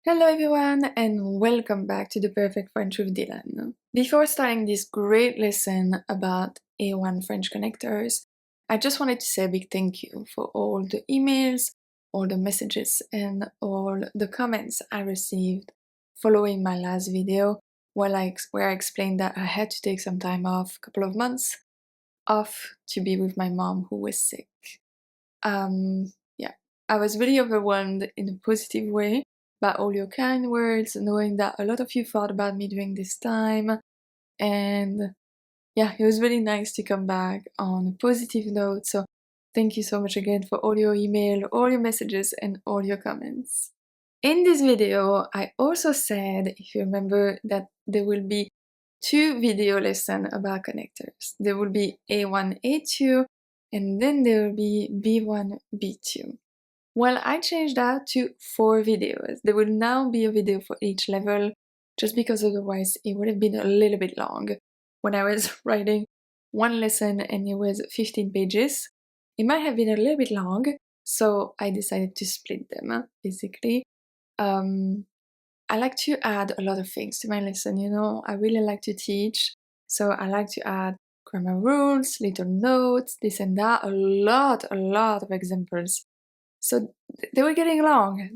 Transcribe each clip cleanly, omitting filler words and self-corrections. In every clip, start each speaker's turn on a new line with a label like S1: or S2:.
S1: Hello everyone and welcome back to The Perfect French with Dylan. Before starting this great lesson about A1 French connectors, I just wanted to say a big thank you for all the emails, all the messages and all the comments I received following my last video where I explained that I had to take some time off, a couple of months off to be with my mom who was sick. Yeah, I was really overwhelmed in a positive way by all your kind words, knowing that a lot of you thought about me during this time, and yeah, it was really nice to come back on a positive note. So thank you so much again for all your email, all your messages, and all your comments. In this video, I also said, if you remember, that there will be two video lessons about connectors. There will be A1, A2, and then there will be B1, B2. Well, I changed that to 4 videos. There will now be a video for each level, just because otherwise it would have been a little bit long. When I was writing one lesson and it was 15 pages, it might have been a little bit long, so I decided to split them, basically. I like to add a lot of things to my lesson, you know, I really like to teach, so I like to add grammar rules, little notes, this and that, a lot of examples. So they were getting long,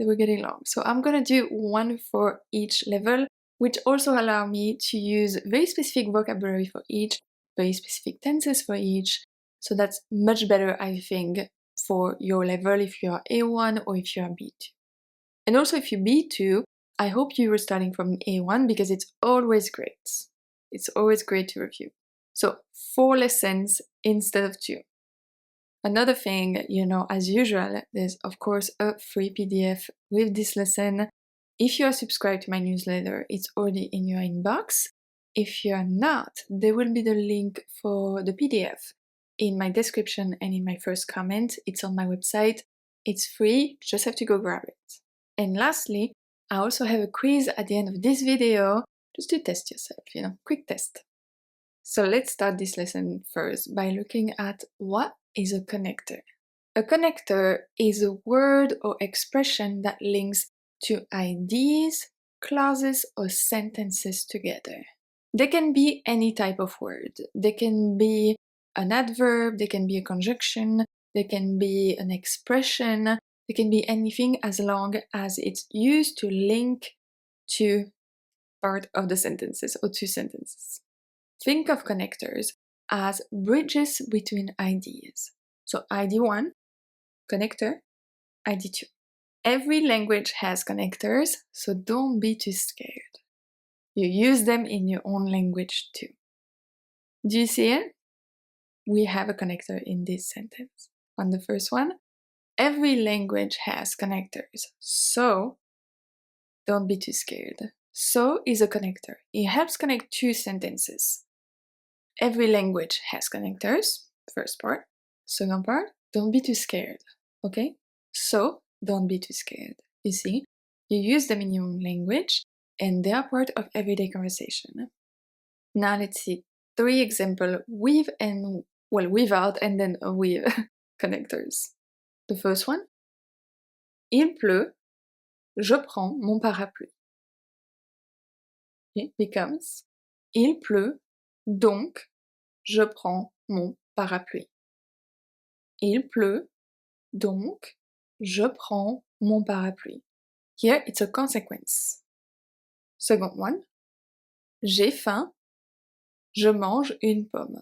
S1: So I'm gonna do one for each level, which also allow me to use very specific vocabulary for each, very specific tenses for each. So that's much better, I think, for your level if you are A1 or if you are B2. And also if you're B2, I hope you were starting from A1 because it's always great. It's always great to review. So 4 lessons instead of 2. Another thing, you know, as usual, there's of course a free PDF with this lesson. If you are subscribed to my newsletter, it's already in your inbox. If you're not, there will be the link for the PDF in my description and in my first comment. It's on my website. It's free, you just have to go grab it. And lastly, I also have a quiz at the end of this video, just to test yourself, you know, quick test. So let's start this lesson first by looking at what is a connector. A connector is a word or expression that links two ideas, clauses, or sentences together. They can be any type of word. They can be an adverb, they can be a conjunction, they can be an expression, they can be anything as long as it's used to link to part of the sentences or two sentences. Think of connectors as bridges between ideas. So ID1, connector, ID2. Every language has connectors, so don't be too scared. You use them in your own language too. Do you see it? We have a connector in this sentence. On the first one, every language has connectors, so don't be too scared. So is a connector. It helps connect two sentences. Every language has connectors, first part. Second part, don't be too scared, okay? So, don't be too scared. You see, you use them in your own language and they are part of everyday conversation. Now let's see 3 examples with and, well, without and then with connectors. The first one, il pleut, je prends mon parapluie. It becomes, il pleut, donc je prends mon parapluie. Il pleut, donc je prends mon parapluie. Here it's a consequence. Second one, j'ai faim, je mange une pomme.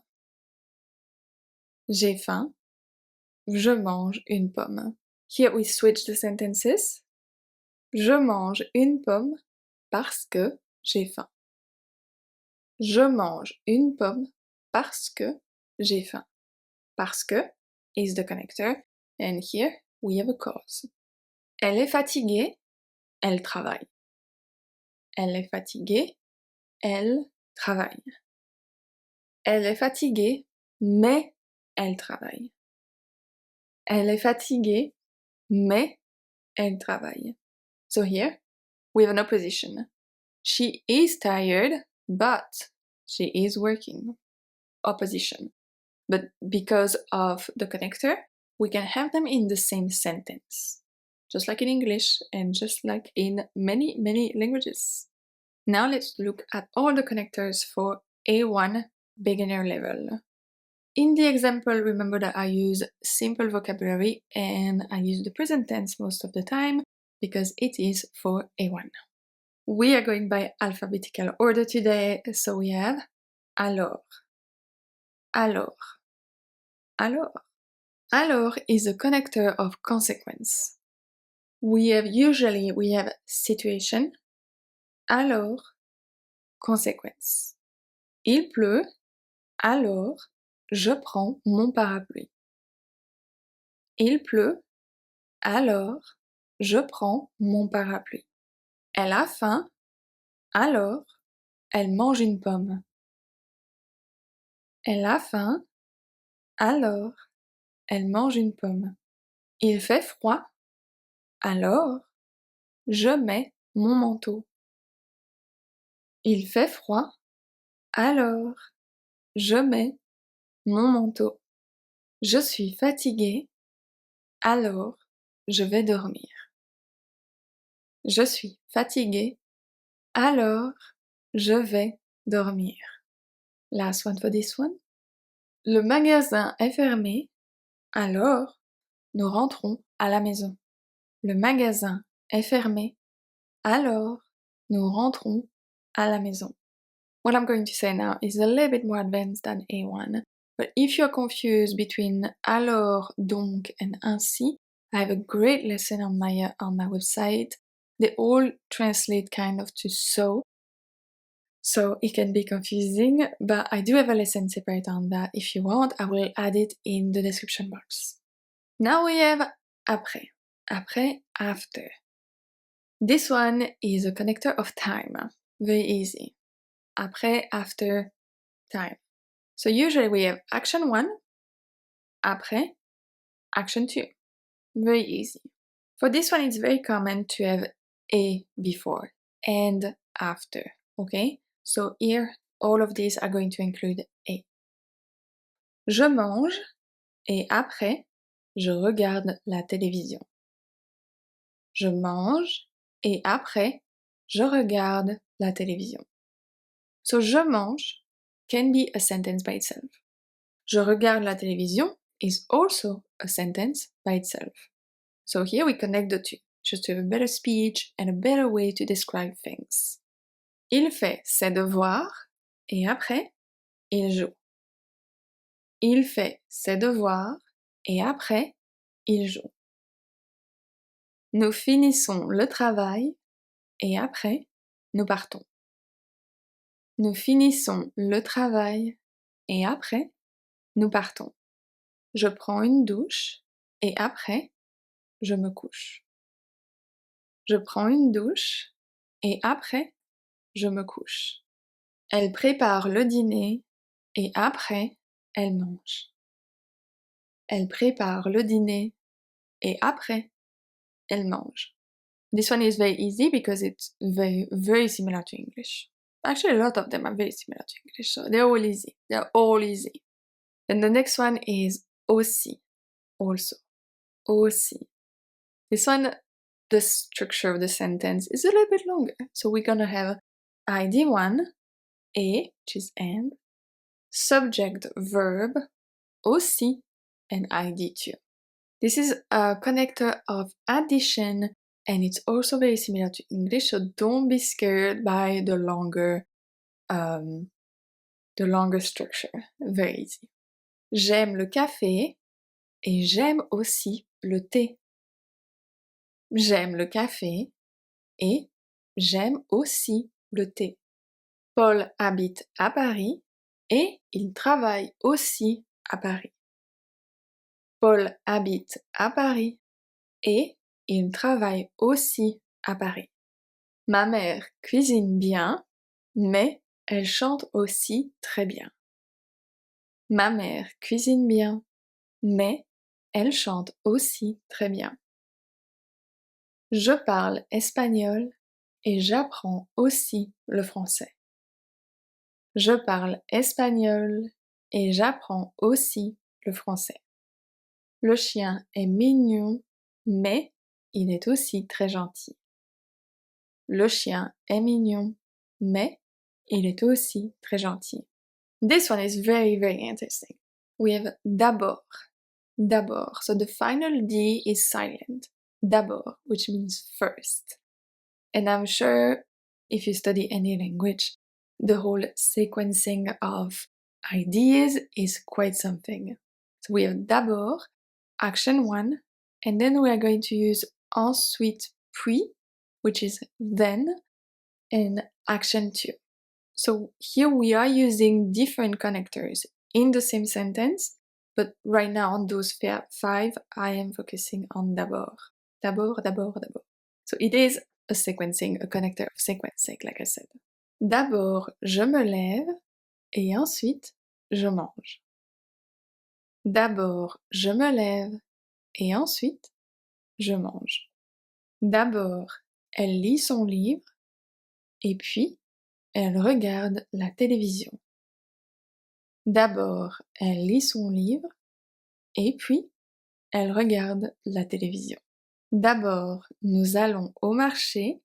S1: J'ai faim, je mange une pomme. Here we switch the sentences. Je mange une pomme parce que j'ai faim. Je mange une pomme parce que j'ai faim. Parce que is the connector, and here we have a cause. Elle est fatiguée, elle travaille. Elle est fatiguée, elle travaille. Elle est fatiguée, mais elle travaille. Elle est fatiguée, mais elle travaille. So here we have an opposition. She is tired, but she is working. Opposition. But because of the connector, we can have them in the same sentence. just like in English and just like in many, many languages. Now let's look at all the connectors for A1 beginner level. In the example, remember that I use simple vocabulary and I use the present tense most of the time because it is for A1. We are going by alphabetical order today, so we have alors, alors, alors. Alors is a connector of consequence. Usually we have situation, alors, conséquence. Il pleut, alors je prends mon parapluie. Il pleut, alors je prends mon parapluie. Elle a faim, alors elle mange une pomme. Elle a faim, alors elle mange une pomme. Il fait froid, alors je mets mon manteau. Il fait froid, alors je mets mon manteau. Je suis fatiguée, alors je vais dormir. Je suis fatiguée, alors je vais dormir. Last one for this one. Le magasin est fermé, alors nous rentrons à la maison. Le magasin est fermé, alors nous rentrons à la maison. What I'm going to say now is a little bit more advanced than A1, but if you're confused between alors, donc, and ainsi, I have a great lesson on my website. They all translate kind of to so it can be confusing, but I do have a lesson separate on that. If you want, I will add it in the description box. Now we have après. Après, after. This one is a connector of time. Very easy. Après, after, time. So usually we have action 1, après, action 2. Very easy. For this one, it's very common to have a before and after, okay? So here, all of these are going to include a. Je mange et après, je regarde la télévision. Je mange et après, je regarde la télévision. So je mange can be a sentence by itself. Je regarde la télévision is also a sentence by itself. So here we connect the two, just to have a better speech and a better way to describe things. Il fait ses devoirs et après, il joue. Il fait ses devoirs et après, il joue. Nous finissons le travail et après, nous partons. Nous finissons le travail et après, nous partons. Je prends une douche et après, je me couche. Je prends une douche et après, je me couche. Elle prépare le dîner et après, elle mange. Elle prépare le dîner et après, elle mange. This one is very easy because it's very, very similar to English. Actually, a lot of them are very similar to English, so they're all easy. They're all easy. And the next one is aussi, also. Aussi. This one, the structure of the sentence is a little bit longer. So we're gonna have ID1, et, which is and, subject verb, aussi, and ID2. This is a connector of addition and it's also very similar to English, so don't be scared by the longer structure. Very easy. J'aime le café et j'aime aussi le thé. J'aime le café et j'aime aussi le thé. Paul habite à Paris et il travaille aussi à Paris. Paul habite à Paris et il travaille aussi à Paris. Ma mère cuisine bien, mais elle chante aussi très bien. Ma mère cuisine bien, mais elle chante aussi très bien. Je parle espagnol et j'apprends aussi le français. Je parle espagnol et j'apprends aussi le français. Le chien est mignon, mais il est aussi très gentil. Le chien est mignon, mais il est aussi très gentil. This one is very, very interesting. We have d'abord. D'abord. So the final D is silent. D'abord, which means first. And I'm sure if you study any language, the whole sequencing of ideas is quite something. So we have d'abord, action 1, and then we are going to use ensuite, puis, which is then, and action 2. So here we are using different connectors in the same sentence, but right now on those 5, I am focusing on d'abord. D'abord, d'abord, d'abord. So it is a sequencing, a connector of sequencing, like I said. D'abord, je me lève et ensuite, je mange. D'abord, je me lève et ensuite, je mange. D'abord, elle lit son livre et puis, elle regarde la télévision. D'abord, elle lit son livre et puis, elle regarde la télévision. D'abord, nous allons au marché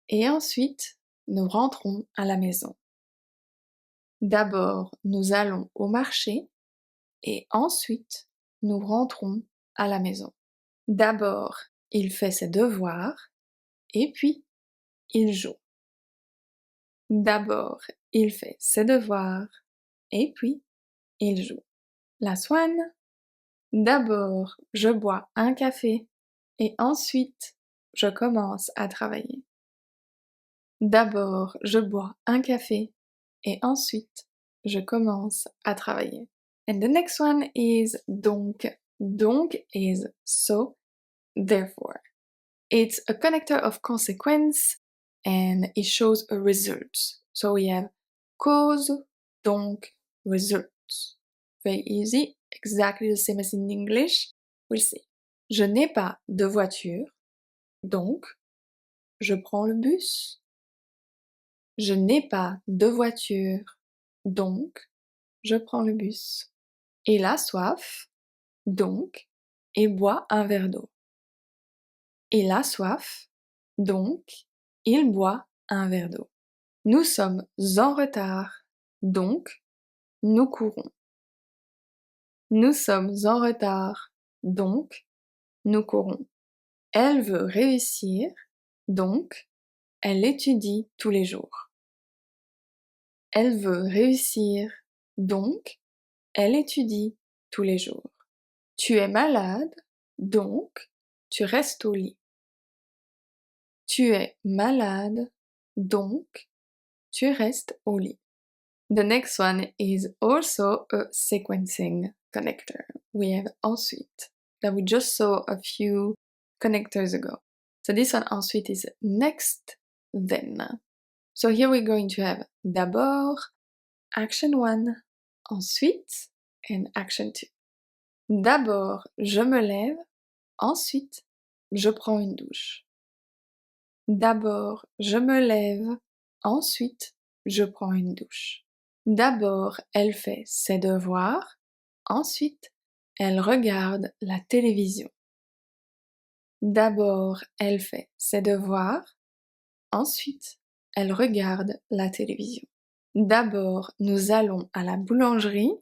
S1: et ensuite, nous rentrons à la maison. D'abord, nous allons au marché et ensuite, nous rentrons à la maison. D'abord, il fait ses devoirs et puis, il joue. D'abord, il fait ses devoirs et puis, il joue. La swan. D'abord, je bois un café et ensuite, je commence à travailler. D'abord, je bois un café et ensuite, je commence à travailler. And the next one is donc. Donc is so, therefore. It's a connector of consequence and it shows a result. So we have cause, donc, results. Very easy, exactly the same as in English. We'll see. Je n'ai pas de voiture, donc je prends le bus. Je n'ai pas de voiture, donc je prends le bus. Il a soif, donc il boit un verre d'eau. Il a soif, donc il boit un verre d'eau. Nous sommes en retard, donc nous courons. Nous sommes en retard, donc nous courons. Elle veut réussir, donc elle étudie tous les jours. Elle veut réussir, donc elle étudie tous les jours. Tu es malade, donc tu restes au lit. Tu es malade, donc tu restes au lit. The next one is also a sequencing connector. We have ensuite, that we just saw a few connectors ago. So this one ensuite is next, then. So here we're going to have d'abord, action 1, ensuite, and action 2. D'abord, je me lève, ensuite, je prends une douche. D'abord, je me lève, ensuite, je prends une douche. D'abord, elle fait ses devoirs, ensuite, elle regarde la télévision. D'abord, elle fait ses devoirs, ensuite, elle regarde la télévision. D'abord, nous allons à la boulangerie,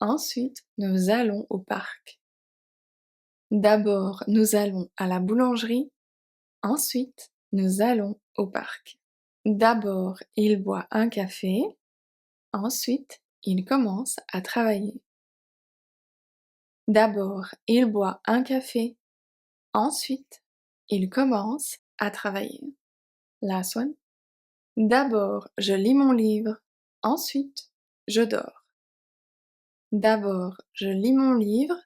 S1: ensuite, nous allons au parc. D'abord, nous allons à la boulangerie, ensuite, nous allons au parc. D'abord, il boit un café, ensuite, il commence à travailler. D'abord, il boit un café, ensuite, il commence à travailler. Last one. D'abord, je lis mon livre, ensuite, je dors. D'abord, je lis mon livre,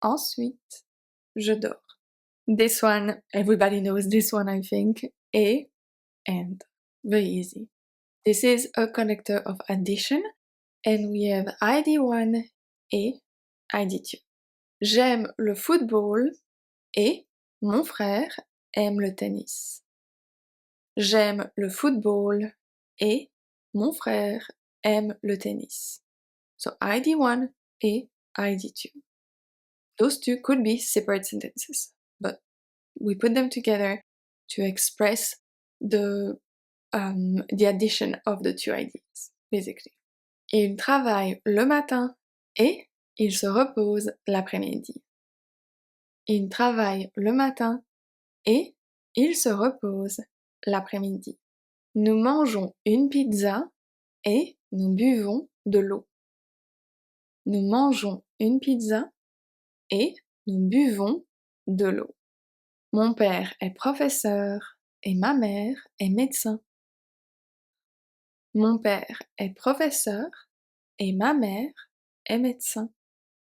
S1: ensuite, je dors. This one, everybody knows this one, I think. A and. Very easy. This is a connector of addition, and we have ID1 et ID2. J'aime le football et mon frère aime le tennis. J'aime le football et mon frère aime le tennis. So ID1 et ID2. Those two could be separate sentences, but we put them together to express the addition of the two ideas, basically. Il travaille le matin et il se repose l'après-midi. Il travaille le matin et il se repose l'après-midi. Nous mangeons une pizza et nous buvons de l'eau. Nous mangeons une pizza et nous buvons de l'eau. Mon père est professeur et ma mère est médecin. Mon père est professeur et ma mère est médecin.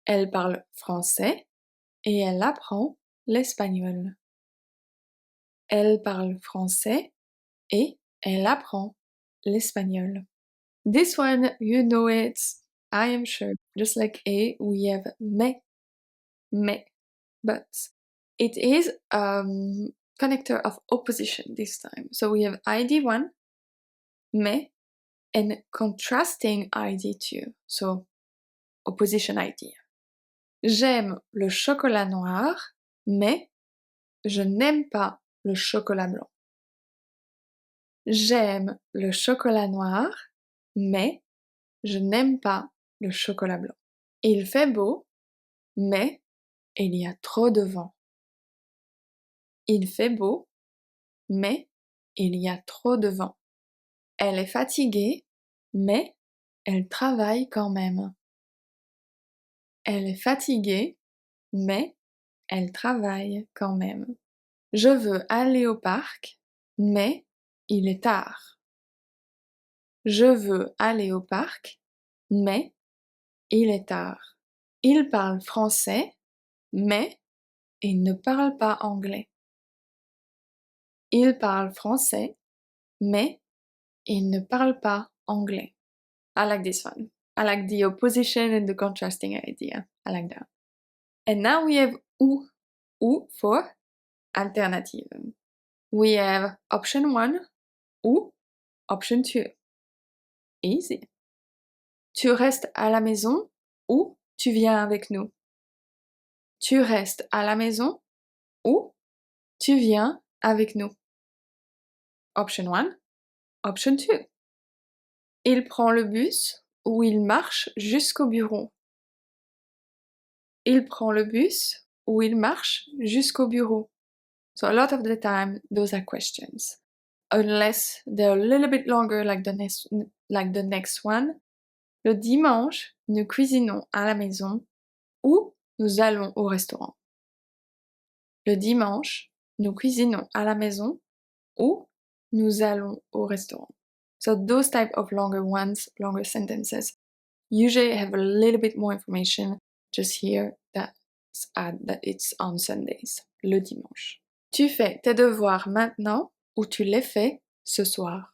S1: Elle parle français et elle apprend l'espagnol. Elle parle français et elle apprend l'espagnol. This one, you know it, I am sure. Just like A, we have mais, but it is connector of opposition this time. So we have ID1, mais, and contrasting ID2. So opposition idea. J'aime le chocolat noir, mais je n'aime pas le chocolat blanc. J'aime le chocolat noir, mais je n'aime pas le chocolat blanc. Il fait beau, mais il y a trop de vent. Il fait beau, mais il y a trop de vent. Elle est fatiguée, mais elle travaille quand même. Elle est fatiguée, mais elle travaille quand même. Je veux aller au parc, mais il est tard. Je veux aller au parc, mais il est tard. Il parle français, mais il ne parle pas anglais. Il parle français, mais il ne parle pas anglais. I like this one. I like the opposition and the contrasting idea. I like that. And now we have ou. Ou for alternative. We have option 1 ou option 2. Easy. Tu restes à la maison ou tu viens avec nous. Tu restes à la maison ou tu viens avec nous. Option 1, option 2. Il prend le bus ou il marche jusqu'au bureau. Il prend le bus ou il marche jusqu'au bureau. So a lot of the time, those are questions. Unless they're a little bit longer like the next one. Le dimanche, nous cuisinons à la maison ou nous allons au restaurant. Le dimanche, nous cuisinons à la maison ou nous allons au restaurant. So those type of longer ones, longer sentences, usually have a little bit more information. Just here that's add that it's on Sundays, le dimanche. Tu fais tes devoirs maintenant ou tu les fais ce soir.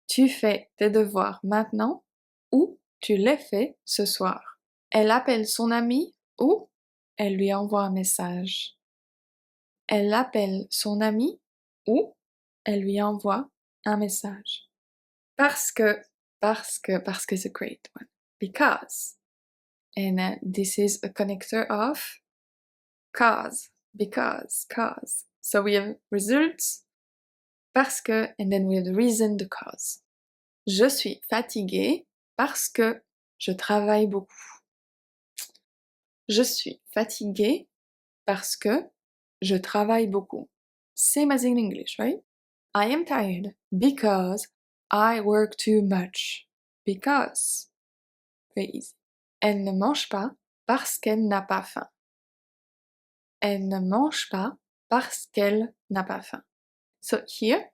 S1: Tu fais tes devoirs maintenant ou tu les fais ce soir. Elle appelle son ami ou elle lui envoie un message. Elle appelle son ami ou elle lui envoie un message. Parce que is a great one. Because. And this is a connector of cause. Because, cause. So we have results, parce que, and then we have the reason, the cause. Je suis fatiguée parce que je travaille beaucoup. Je suis fatiguée parce que je travaille beaucoup. Same as in English, right? I am tired because I work too much. Because. Very easy. Elle ne mange pas parce qu'elle n'a pas faim. Elle ne mange pas parce qu'elle n'a pas faim. So here,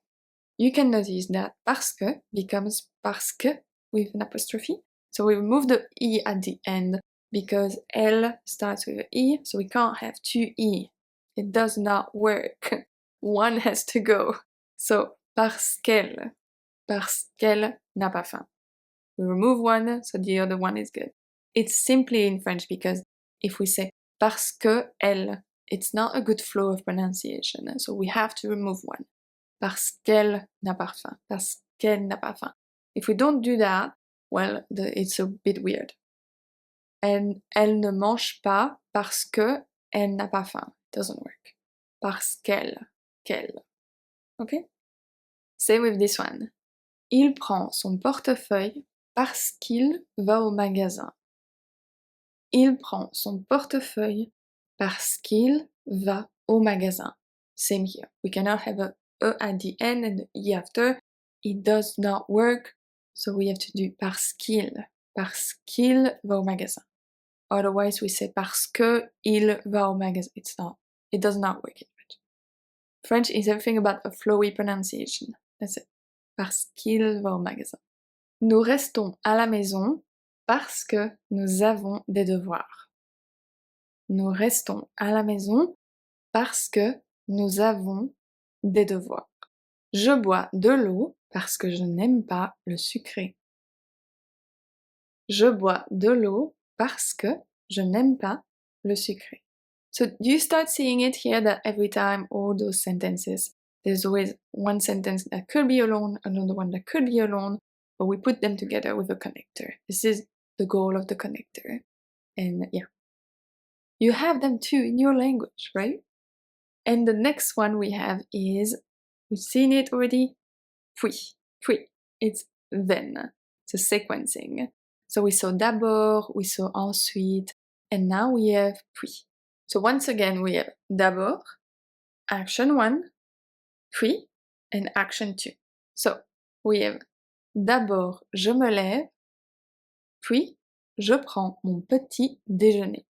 S1: you can notice that parce que becomes parce que with an apostrophe. So we remove the E at the end because L starts with an E, so we can't have two E. It does not work. One has to go. So parce qu'elle n'a pas faim. We remove one, so the other one is good. It's simply in French because if we say parce que elle, it's not a good flow of pronunciation, so we have to remove one. Parce qu'elle n'a pas faim. Parce qu'elle n'a pas faim. If we don't do that, well, it's a bit weird. And elle ne mange pas parce que elle n'a pas faim. It doesn't work. parce qu'elle. Okay? Same with this one. Il prend son portefeuille parce qu'il va au magasin. Il prend son portefeuille parce qu'il va au magasin. Same here. We cannot have a E at the end and E after. It does not work. So we have to do parce qu'il va au magasin. Otherwise we say parce que il va au magasin. It does not work in French. French is everything about a flowy pronunciation. That's it. Parce qu'il va au magasin. Nous restons à la maison parce que nous avons des devoirs. Nous restons à la maison parce que nous avons des devoirs. Je bois de l'eau parce que je n'aime pas le sucré. Je bois de l'eau parce que je n'aime pas le sucré. So you start seeing it here that every time all those sentences, there's always one sentence that could be alone, another one that could be alone, but we put them together with a connector. This is the goal of the connector. And yeah, you have them too in your language, right? And the next one we have is, we've seen it already, puis. It's then. It's a sequencing. So we saw d'abord, we saw ensuite, and now we have puis. So once again we have d'abord, action 1, puis, and action 2. So we have d'abord je me lève, puis je prends mon petit déjeuner.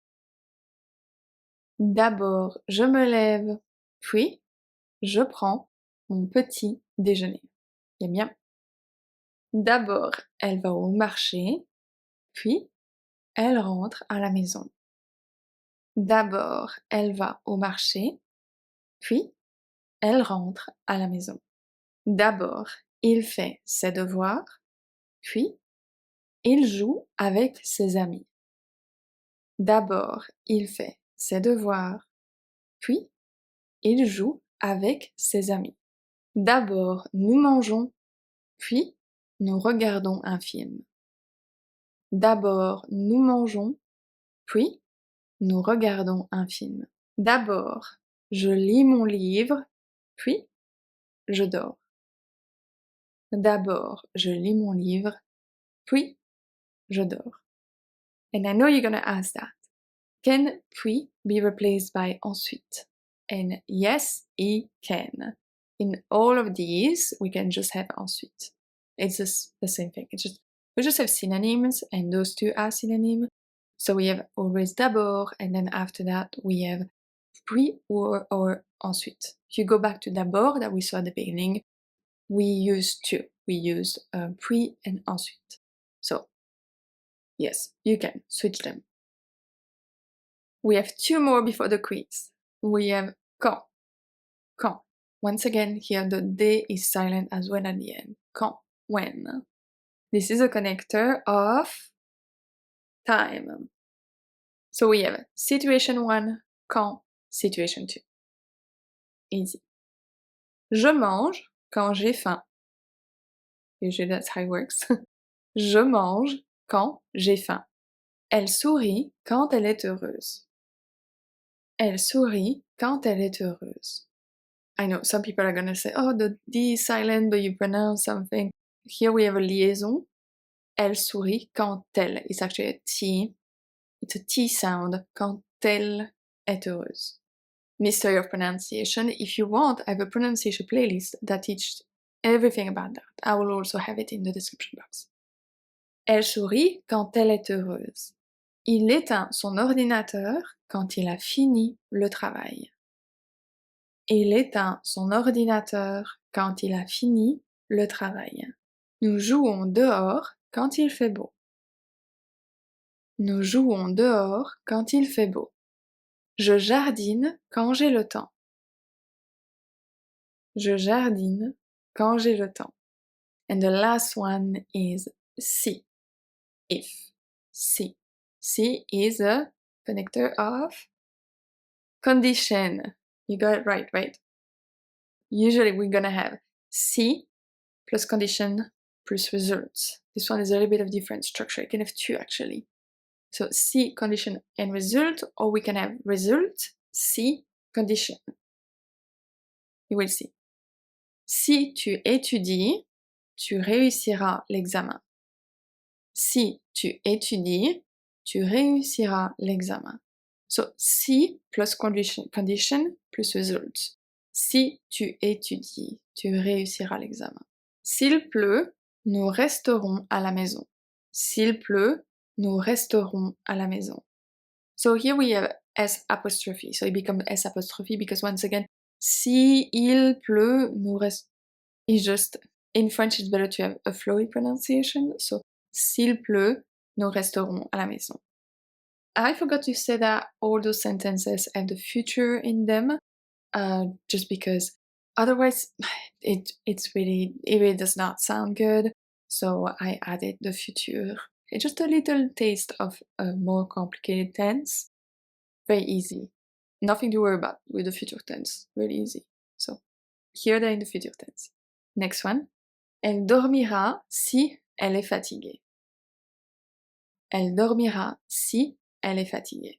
S1: D'abord je me lève, puis je prends mon petit déjeuner. Eh bien. D'abord elle va au marché, puis elle rentre à la maison. D'abord elle va au marché, puis elle rentre à la maison. D'abord il fait ses devoirs, puis il joue avec ses amis. D'abord il fait ses devoirs, puis il joue avec ses amis. D'abord nous mangeons, puis nous regardons un film. D'abord nous mangeons, puis nous regardons un film. D'abord je lis mon livre, puis je dors. D'abord je lis mon livre, puis je dors. And I know you're gonna ask that. Can puis be replaced by ensuite? And yes, it can. In all of these, we can just have ensuite. It's just the same thing. We just have synonyms, and those two are synonyms. So we have always d'abord, and then after that we have puis or ensuite. If you go back to d'abord that we saw at the beginning, we used two. We used puis and ensuite. So yes, you can switch them. We have two more before the quiz. We have quand. Quand. Once again, here the D is silent as well at the end. Quand. When. This is a connector of time. So we have situation 1, quand, situation 2. Easy. Je mange quand j'ai faim. Usually that's how it works. Je mange quand j'ai faim. Elle sourit quand elle est heureuse. Elle sourit quand elle est heureuse. I know some people are gonna say, oh, the D is silent, but you pronounce something. Here we have a liaison. Elle sourit quand elle. It's actually a T. It's a T sound. Quand elle est heureuse. Mystery of pronunciation. If you want, I have a pronunciation playlist that teaches everything about that. I will also have it in the description box. Elle sourit quand elle est heureuse. Il éteint son ordinateur quand il a fini le travail. Il éteint son ordinateur quand il a fini le travail. Nous jouons dehors quand il fait beau. Nous jouons dehors quand il fait beau. Je jardine quand j'ai le temps. Je jardine quand j'ai le temps. And the last one is si. If. Si. Si is a connector of condition. You got it right, right? Usually we're gonna have si plus condition plus results. This one is a little bit of different structure. You can have two actually. So si, condition, and result, or we can have result, si, condition. you will see. Si tu étudies, tu réussiras l'examen. Si tu étudies, tu réussiras l'examen. So, si plus condition plus result. Si tu étudies, tu réussiras l'examen. S'il pleut, nous resterons à la maison. S'il pleut, nous resterons à la maison. So here we have S apostrophe. So it becomes S apostrophe because once again, si il pleut, nous restons. It's just, in French it's better to have a flowy pronunciation. So, s'il pleut, nous resterons à la maison. I forgot to say that all those sentences have the future in them, just because otherwise it really does not sound good. So I added the future. It's just a little taste of a more complicated tense. Very easy. Nothing to worry about with the future tense. Really easy. So here they're in the future tense. Next one. Elle dormira si elle est fatiguée. Elle dormira si elle est fatiguée.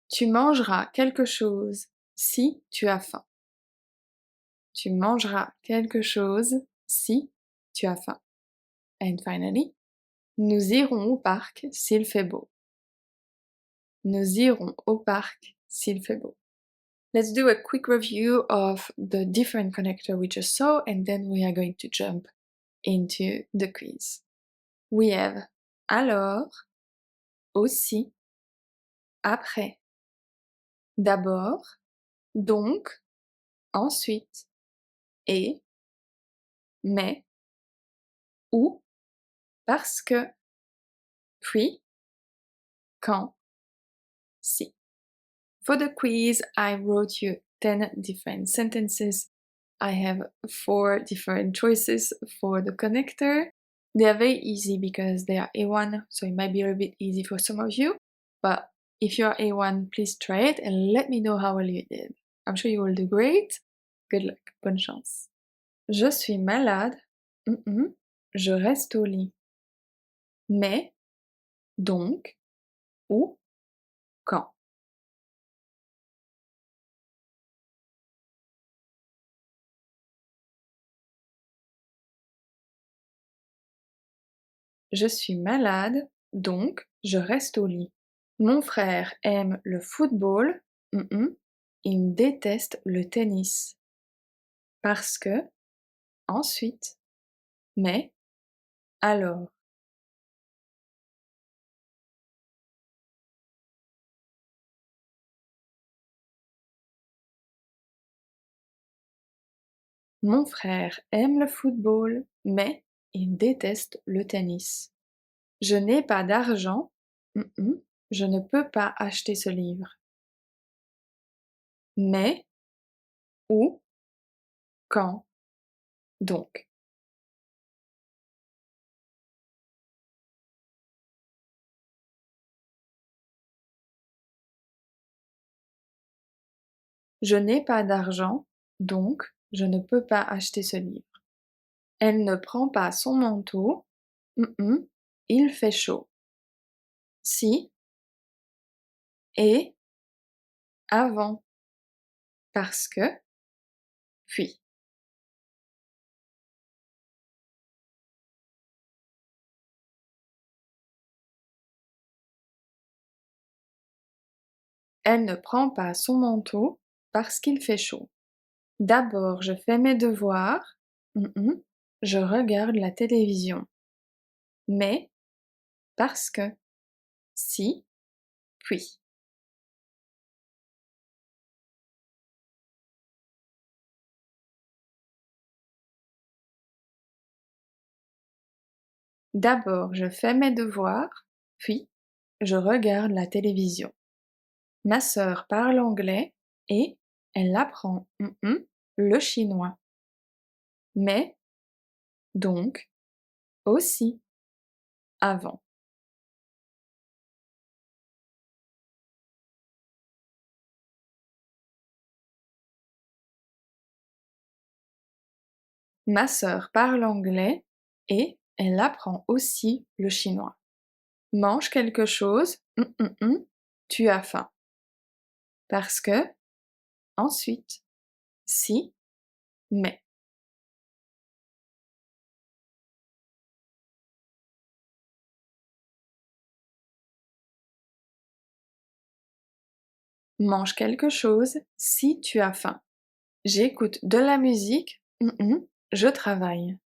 S1: Tu mangeras quelque chose si tu as faim. Tu mangeras quelque chose si tu as faim. And finally, nous irons au parc s'il fait beau. Nous irons au parc s'il fait beau. Let's do a quick review of the different connectors we just saw, and then we are going to jump into the quiz. We have alors, aussi, après, d'abord, donc, ensuite, et, mais, ou, parce que, puis, quand, si. For the quiz, I wrote you 10 different sentences. I have 4 different choices for the connector. They are very easy because they are A1, so it might be a little bit easy for some of you. But if you are A1, please try it and let me know how well you did. I'm sure you will do great. Good luck. Bonne chance. Je suis malade. Je reste au lit. Mais, donc, ou, quand. Je suis malade, donc je reste au lit. Mon frère aime le football. Il déteste le tennis. Parce que, ensuite, mais, alors. Mon frère aime le football, mais il déteste le tennis. Je n'ai pas d'argent. Je ne peux pas acheter ce livre. Mais, où, quand, donc. Je n'ai pas d'argent, donc je ne peux pas acheter ce livre. Elle ne prend pas son manteau. Il fait chaud. Si, et, avant. Parce que, puis. Elle ne prend pas son manteau parce qu'il fait chaud. D'abord, je fais mes devoirs. Je regarde la télévision. Mais, parce que, si, puis. D'abord, je fais mes devoirs, puis je regarde la télévision. Ma sœur parle anglais et elle apprend le chinois. Mais, donc, aussi, avant. Ma sœur parle anglais et elle apprend aussi le chinois. Mange quelque chose. Tu as faim. Parce que, ensuite, si, mais. Mange quelque chose si tu as faim. J'écoute de la musique. Je travaille.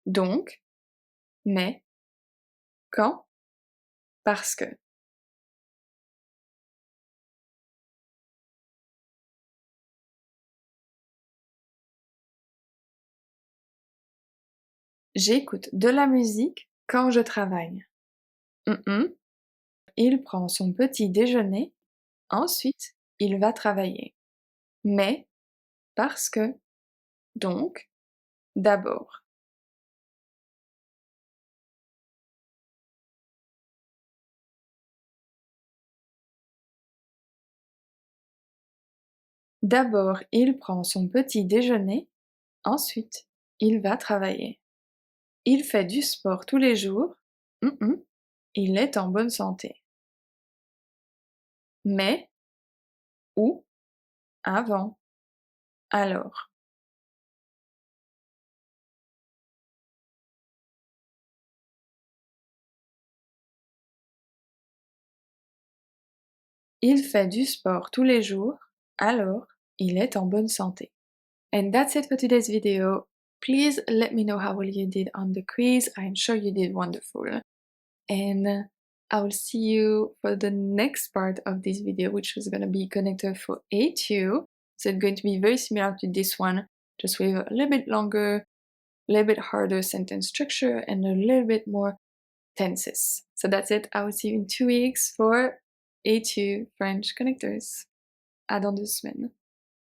S1: Donc, mais, quand, parce que. J'écoute de la musique quand je travaille. Mmh. Il prend son petit déjeuner, ensuite il va travailler. Mais, parce que, donc, d'abord. D'abord il prend son petit déjeuner, ensuite il va travailler. Il fait du sport tous les jours. Mmh. Il est en bonne santé. Mais, ou, avant, alors. Il fait du sport tous les jours, alors il est en bonne santé. And that's it for today's video. Please let me know how well you did on the quiz. I'm sure you did wonderful. And I will see you for the next part of this video, which is going to be connector for A2. So it's going to be very similar to this one, just with a little bit longer, a little bit harder sentence structure, and a little bit more tenses. So that's it. I will see you in 2 weeks for A2 French connectors. À dans 2 semaines.